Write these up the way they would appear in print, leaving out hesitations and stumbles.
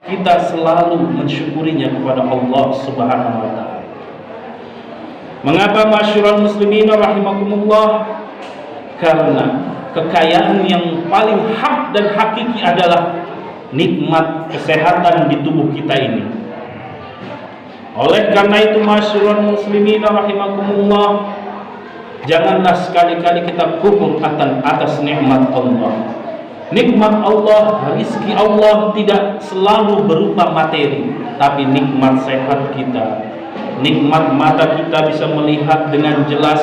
kita selalu mensyukurinya kepada Allah Subhanahu wa taala. Mengapa masyarul muslimin rahimakumullah? Karena kekayaan yang paling hak dan hakiki adalah nikmat kesehatan di tubuh kita ini. Oleh karena itu masyarul muslimin rahimakumullah, janganlah sekali-kali kita kufur atas nikmat Allah. Nikmat Allah, rizki Allah tidak selalu berupa materi, tapi nikmat sehat kita, nikmat mata kita bisa melihat dengan jelas,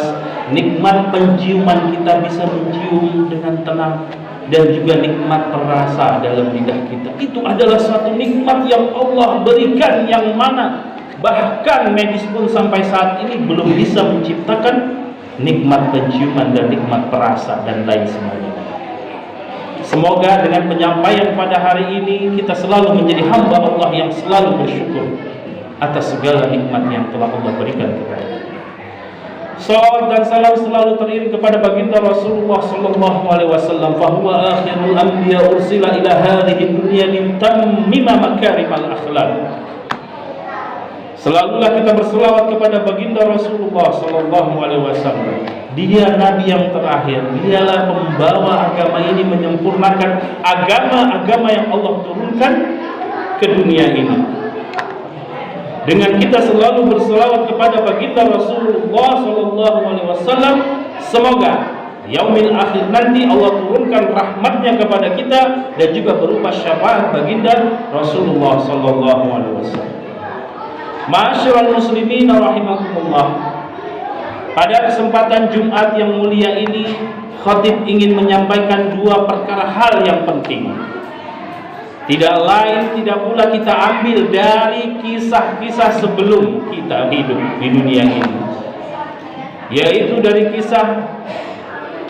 nikmat penciuman kita bisa mencium dengan tenang, dan juga nikmat perasa dalam lidah kita. Itu adalah suatu nikmat yang Allah berikan, yang mana bahkan medis pun sampai saat ini belum bisa menciptakan nikmat penciuman dan nikmat perasa dan lain sebagainya. Semoga dengan penyampaian pada hari ini kita selalu menjadi hamba Allah yang selalu bersyukur atas segala nikmat yang telah Allah berikan kepada kita. Salawat dan salam selalu teriring kepada baginda Rasulullah sallallahu alaihi wasallam, fa huwa akhirul anbiya ursila ila hadhihi dunya litammima makarimal akhlaq. Selalulah kita berselawat kepada baginda Rasulullah sallallahu alaihi wasallam. Dia nabi yang terakhir, dialah pembawa agama ini, menyempurnakan agama-agama yang Allah turunkan ke dunia ini. Dengan kita selalu berselawat kepada baginda Rasulullah sallallahu alaihi wasallam, semoga yaumil akhir nanti Allah turunkan rahmatnya kepada kita dan juga berupa syafaat baginda Rasulullah sallallahu alaihi wasallam. Ma'asyiral muslimin rahimakumullah. Pada kesempatan Jumat yang mulia ini, khatib ingin menyampaikan dua perkara hal yang penting. Tidak lain, tidak pula kita ambil dari kisah-kisah sebelum kita hidup di dunia ini, yaitu dari kisah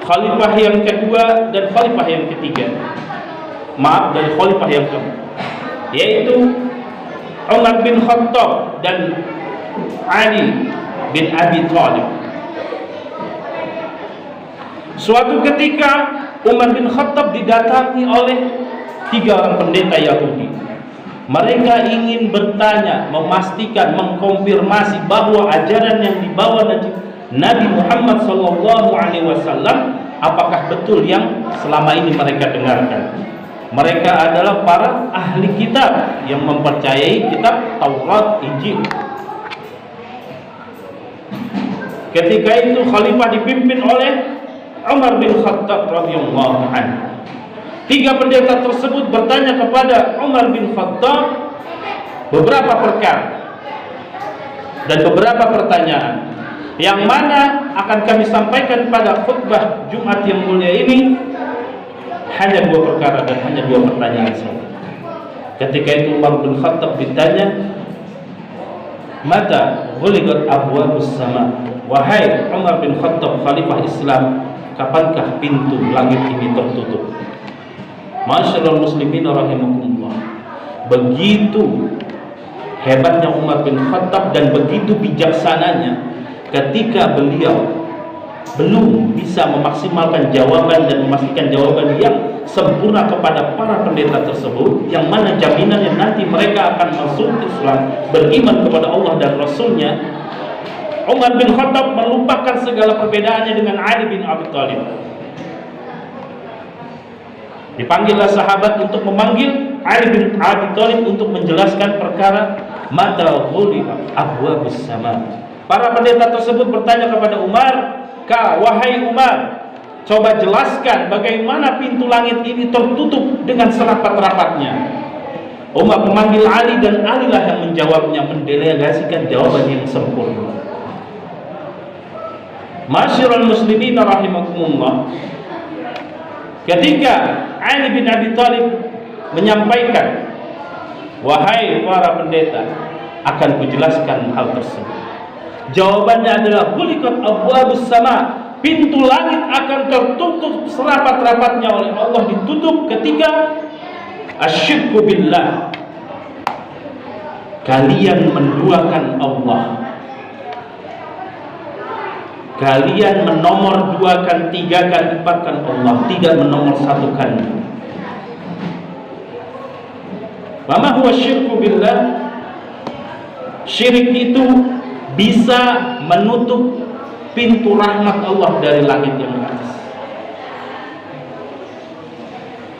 khalifah yang kedua dan khalifah yang ketiga. Dari khalifah yang keempat, yaitu Umar bin Khattab dan Ali bin Abi Thalib. Suatu ketika Umar bin Khattab didatangi oleh 3 orang pendeta Yahudi. Mereka ingin bertanya, memastikan, mengkonfirmasi bahwa ajaran yang dibawa Nabi Muhammad SAW apakah betul yang selama ini mereka dengarkan. Mereka adalah para ahli kitab yang mempercayai kitab Taurat, Injil. Ketika itu khalifah dipimpin oleh Umar bin Khattab radhiyallahu anhu. 3 pendeta tersebut bertanya kepada Umar bin Khattab beberapa perkara dan beberapa pertanyaan, yang mana akan kami sampaikan pada khutbah Jumat yang mulia ini. Hanya 2 perkara dan hanya 2 pertanyaan saja. Ketika itu Umar bin Khattab ditanya, "Mata ghuliqat abwabus sama?" Wahai Umar bin Khattab, khalifah Islam, kapankah pintu langit ini tertutup? Masyarul muslimin rahimakumullah. Begitu hebatnya Umar bin Khattab dan begitu bijaksananya ketika beliau belum bisa memaksimalkan jawaban dan memastikan jawaban yang sempurna kepada para pendeta tersebut, yang mana jaminannya nanti mereka akan masuk Islam, beriman kepada Allah dan Rasulnya. Umar bin Khattab melupakan segala perbedaannya dengan Ali bin Abi Thalib. Dipanggillah sahabat untuk memanggil Ali bin Abi Thalib untuk menjelaskan perkara mata ghuliqat abwabus sama. Para pendeta tersebut bertanya kepada Umar, "Wahai Umar, coba jelaskan bagaimana pintu langit ini tertutup dengan serapat-rapatnya." Umar memanggil Ali dan Ali lah yang menjawabnya, mendelegasikan jawaban yang sempurna. Masyarul muslimin rahimakumullah. Ketika Ali bin Abi Thalib menyampaikan, "Wahai para pendeta, akan kujelaskan hal tersebut." Jawabannya adalah ghuliqat abwabus sama. Pintu langit akan tertutup serapat-rapatnya oleh Allah, ditutup ketika asyirku billah, kalian menduakan Allah, kalian menomor duakan, tigakan, empatkan Allah, tidak menomor satukan. Wa ma huwa syirku billah? Syirik itu bisa menutup pintu rahmat Allah dari langit yang atas.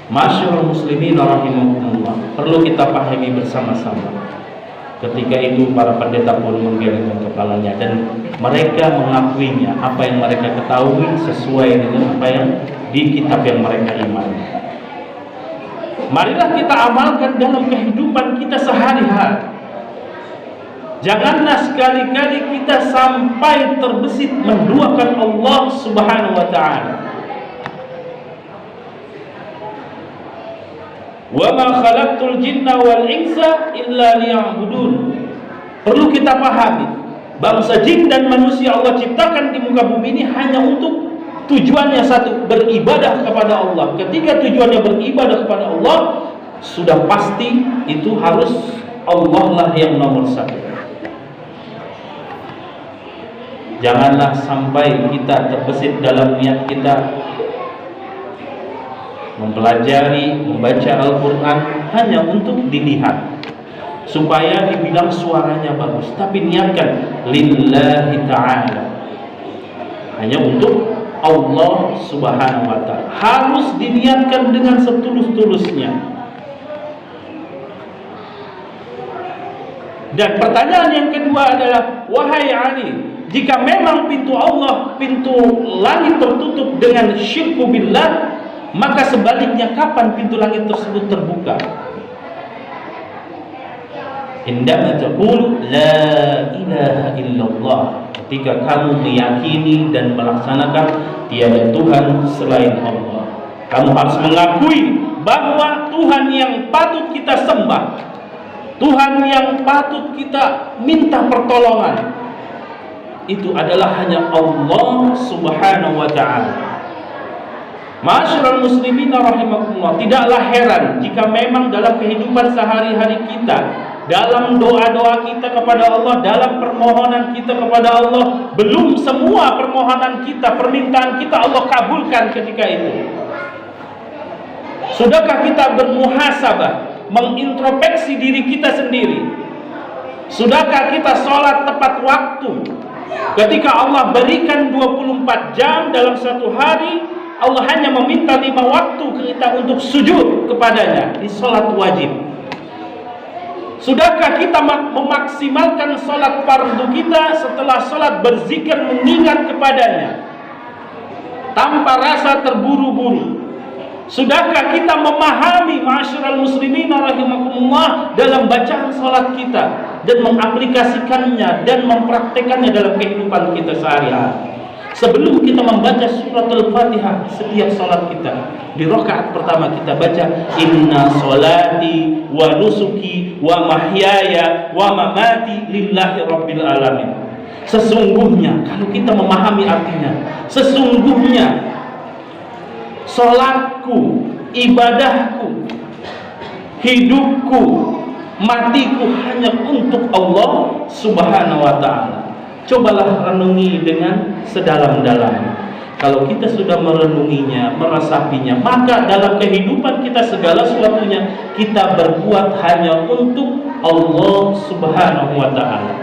Masyarul muslimin rahimakumullah, perlu kita pahami bersama-sama. Ketika itu para pendeta pun menggelengkan kepalanya dan mereka mengakuinya, apa yang mereka ketahui sesuai dengan apa yang di kitab yang mereka imani. Marilah kita amalkan dalam kehidupan kita sehari-hari. Janganlah sekali-kali kita sampai terbesit menduakan Allah Subhanahu wa ta'ala. Wa ma khalaqtul jinna wal insa illa liya'budun. Perlu kita pahami, bangsa jin dan manusia Allah ciptakan di muka bumi ini hanya untuk tujuannya satu, beribadah kepada Allah. Ketika tujuannya beribadah kepada Allah, sudah pasti itu harus Allah lah yang nomor satu. Janganlah sampai kita terbesit dalam niat kita mempelajari, membaca Al-Quran hanya untuk dilihat, supaya dibilang suaranya bagus, tapi niatkan lillahi ta'ala, hanya untuk Allah Subhanahu wa ta'ala. Harus diniatkan dengan setulus-tulusnya. Dan pertanyaan yang kedua adalah, wahai Ali, jika memang pintu Allah, pintu langit tertutup dengan syirku billah, maka sebaliknya kapan pintu langit tersebut terbuka? Indama taqulu la ilaha illallah, ketika kamu meyakini dan melaksanakan tiada Tuhan selain Allah. Kamu harus mengakui bahwa Tuhan yang patut kita sembah, Tuhan yang patut kita minta pertolongan, itu adalah hanya Allah Subhanahu wa ta'ala. Masyarul muslimin rahimakumullah, tidaklah heran jika memang dalam kehidupan sehari-hari kita, dalam doa-doa kita kepada Allah, dalam permohonan kita kepada Allah, belum semua permohonan kita, permintaan kita Allah kabulkan ketika itu. Sudahkah kita bermuhasabah, mengintrospeksi diri kita sendiri? Sudahkah kita sholat tepat waktu? Ketika Allah berikan 24 jam dalam satu hari, Allah hanya meminta 5 waktu kita untuk sujud kepadanya di sholat wajib. Sudahkah kita memaksimalkan sholat fardu kita setelah sholat berzikir mengingat kepadanya tanpa rasa terburu-buru? Sudahkah kita memahami ma'asyiral muslimin rahimakumullah dalam bacaan sholat kita dan mengaplikasikannya dan mempraktekannya dalam kehidupan kita sehari-hari? Sebelum kita membaca surat Al-Fatihah setiap salat kita, di rakaat pertama kita baca inna sholati wa nusuki wa mahyaya wa mamati lillahi rabbil alamin. Sesungguhnya, kalau kita memahami artinya, sesungguhnya salatku, ibadahku, hidupku, matiku hanya untuk Allah Subhanahu wa ta'ala. Cobalah renungi dengan sedalam-dalamnya. Kalau kita sudah merenunginya, meresapinya, maka dalam kehidupan kita segala sesuatunya kita berbuat hanya untuk Allah Subhanahu wa ta'ala.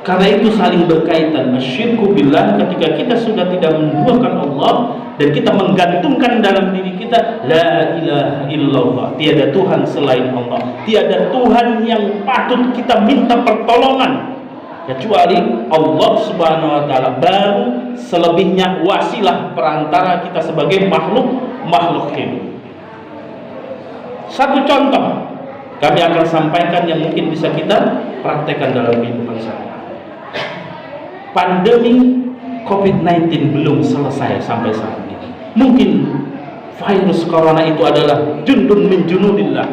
Karena itu saling berkaitan. Asyirku billah, ketika kita sudah tidak menduakan Allah dan kita menggantungkan dalam diri kita la ilaha illallah, tiada Tuhan selain Allah, tiada Tuhan yang patut kita minta pertolongan kecuali Allah Subhanahu wa ta'ala, baru selebihnya wasilah perantara kita sebagai makhluk hidup. Satu contoh kami akan sampaikan yang mungkin bisa kita praktekkan dalam kehidupan sehari-hari. Pandemi COVID-19 belum selesai sampai saat ini. Mungkin virus corona itu adalah jundun min junudillah.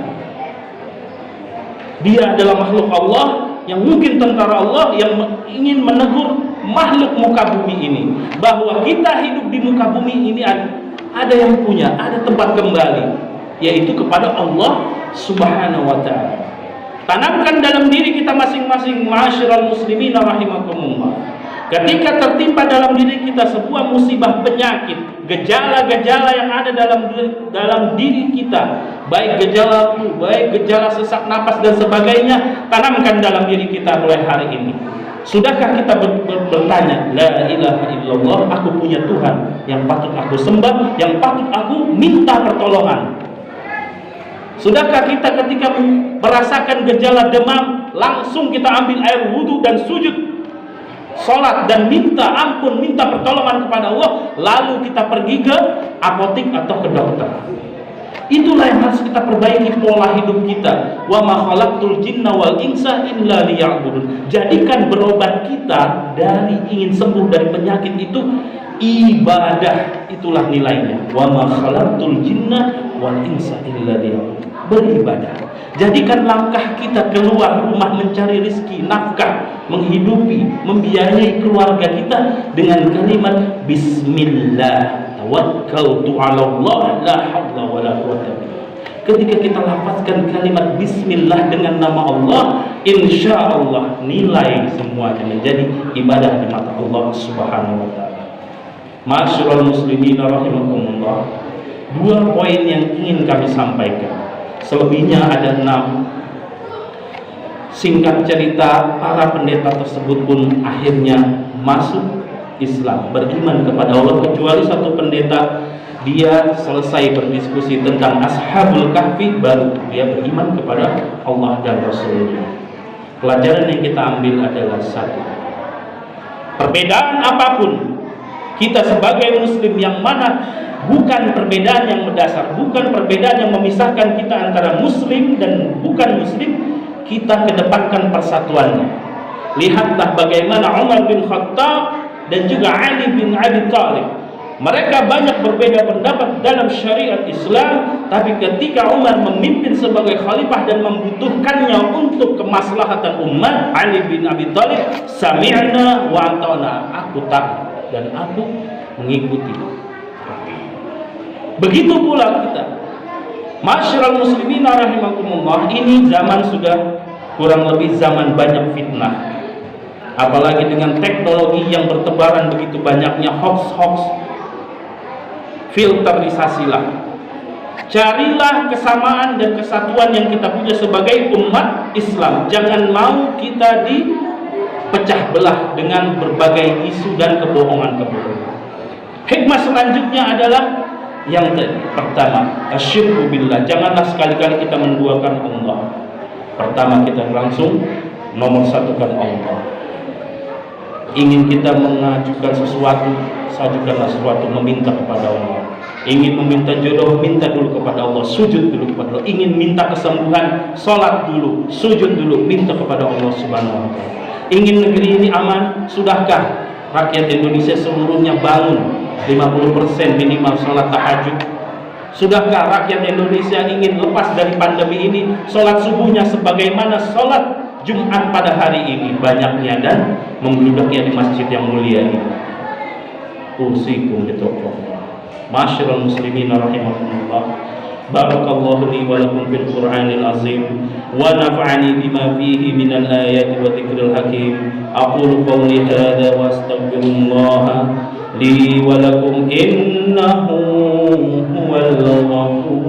Dia adalah makhluk Allah yang mungkin tentara Allah yang ingin menegur makhluk muka bumi ini, bahwa kita hidup di muka bumi ini ada yang punya, ada tempat kembali, yaitu kepada Allah Subhanahu wa ta'ala. Tanamkan dalam diri kita masing-masing, ma'asyiral muslimin rahimakumullah, Ketika tertimpa dalam diri kita sebuah musibah penyakit, gejala-gejala yang ada dalam diri kita, baik gejala flu, baik gejala sesak napas dan sebagainya, tanamkan dalam diri kita mulai hari ini. Sudahkah kita bertanya, la ilaha illallah, aku punya Tuhan yang patut aku sembah, yang patut aku minta pertolongan. Sudahkah kita ketika merasakan gejala demam, langsung kita ambil air wudhu dan sujud sholat dan minta ampun, minta pertolongan kepada Allah, lalu kita pergi ke apotik atau ke dokter? Itulah yang harus kita perbaiki pola hidup kita. Wa ma khalaqtul jinna wal insa illa liya'budun. Jadikan berobat kita dari ingin sembuh dari penyakit itu ibadah, itulah nilainya. Wa ma khalaqtul jinna wal insa illa liya'budun. Beribadah. Jadikan langkah kita keluar rumah mencari rizki, nafkah, menghidupi, membiayai keluarga kita dengan kalimat Bismillah, tawakkaltu 'ala Allah, la haula wala quwwata billah. Ketika kita lafazkan kalimat Bismillah dengan nama Allah, insya Allah nilai semuanya menjadi ibadah di mata Allah Subhanahu wa ta'ala. Ma'asyiral muslimin rahimakumullah, 2 poin yang ingin kami sampaikan. Selebihnya ada 6. Singkat cerita, para pendeta tersebut pun akhirnya masuk Islam, beriman kepada Allah, kecuali satu pendeta, dia selesai berdiskusi tentang Ashabul Kahfi, baru dia beriman kepada Allah dan Rasulullah. Pelajaran yang kita ambil adalah satu: perbedaan apapun, kita sebagai muslim yang mana bukan perbedaan yang mendasar, bukan perbedaan yang memisahkan kita antara muslim dan bukan muslim, kita kedepankan persatuannya. Lihatlah bagaimana Umar bin Khattab dan juga Ali bin Abi Thalib. Mereka banyak berbeda pendapat dalam syariat Islam, tapi ketika Umar memimpin sebagai khalifah dan membutuhkannya untuk kemaslahatan umat, Ali bin Abi Thalib, sami'na wa ata'na, aku taat dan aku mengikuti. Begitu pula kita, Ma'asyiral muslimin rahimakumullah, ini zaman sudah kurang lebih zaman banyak fitnah. Apalagi dengan teknologi yang bertebaran begitu banyaknya hoax-hoax, filterisasilah. Carilah kesamaan dan kesatuan yang kita punya sebagai umat Islam. Jangan mau kita dipecah belah dengan berbagai isu dan kebohongan-kebohongan. Hikmah selanjutnya adalah yang pertama, asyirku billah. Janganlah sekali-kali kita menduakan Allah. Pertama, kita langsung nomor satukan Allah. Ingin kita mengajukan sesuatu, sajukanlah sesuatu, meminta kepada Allah. Ingin meminta jodoh, minta dulu kepada Allah, sujud dulu kepada Allah. Ingin minta kesembuhan, sholat dulu, sujud dulu, minta kepada Allah Subhanahu wa ta'ala. Ingin negeri ini aman, sudahkah rakyat Indonesia seluruhnya bangun 50% minimal sholat tahajud? Sudahkah rakyat Indonesia ingin lepas dari pandemi ini, sholat subuhnya sebagaimana sholat Jumat pada hari ini banyaknya dan membludaknya di masjid yang mulia ini? Usikum bitaqwa. Ma'asyiral muslimin rahimakumullah, barakallahu li wa lakum fil Qur'anil azim wa nafa'ani bima fihi minal ayati wa dzikril hakim. Aqulu qawli hadza wa astaghfirullah li wa lakum innahu huwal ghafur